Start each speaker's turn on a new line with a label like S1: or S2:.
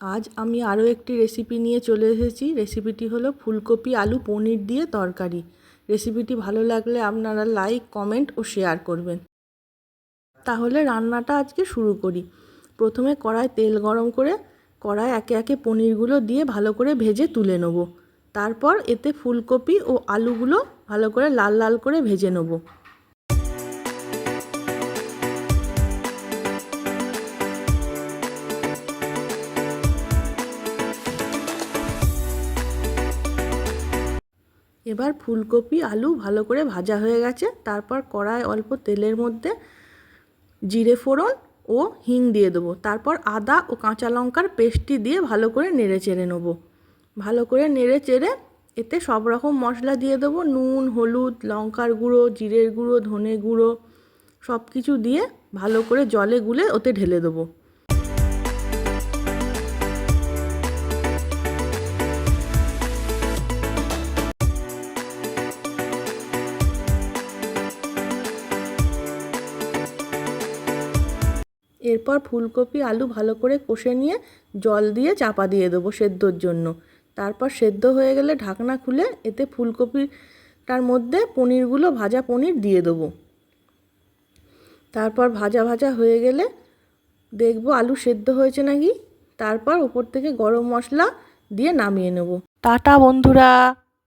S1: আজ আমি আরও একটি রেসিপি নিয়ে চলে এসেছি। রেসিপিটি হলো ফুলকপি আলু পনির দিয়ে তরকারি। রেসিপিটি ভালো লাগলে আপনারা লাইক, কমেন্ট ও শেয়ার করবেন। তাহলে রান্নাটা আজকে শুরু করি। প্রথমে কড়ায় তেল গরম করে কড়ায় একে একে পনিরগুলো দিয়ে ভালো করে ভেজে তুলে নেব। তারপর এতে ফুলকপি ও আলুগুলো ভালো করে লাল লাল করে ভেজে নেব। এবার ফুলকপি আলু ভালো করে ভাজা হয়ে গেছে। তারপর কড়ায় অল্প তেলের মধ্যে জিরে ফোড়ন ও হিং দিয়ে দেবো। তারপর আদা ও কাঁচা লঙ্কার পেস্টটি দিয়ে ভালো করে নেড়ে চেড়ে নেব। ভালো করে নেড়ে চেড়ে এতে সব রকম মশলা দিয়ে দেবো। নুন, হলুদ, লঙ্কার গুঁড়ো, জিরের গুঁড়ো, ধনে গুঁড়ো সব কিছু দিয়ে ভালো করে জলে গুলে ওতে ঢেলে দেবো। এরপর ফুলকপি আলু ভালো করে কষে নিয়ে জল দিয়ে চাপা দিয়ে দেবো সেদ্ধর জন্য। তারপর সেদ্ধ হয়ে গেলে ঢাকনা খুলে এতে ফুলকপিটার মধ্যে পনিরগুলো ভাজা পনির দিয়ে দেবো। তারপর ভাজা ভাজা হয়ে গেলে দেখবো আলু সেদ্ধ হয়েছে নাকি। তারপর উপর থেকে গরম মশলা দিয়ে নামিয়ে নেব। টাটা বন্ধুরা।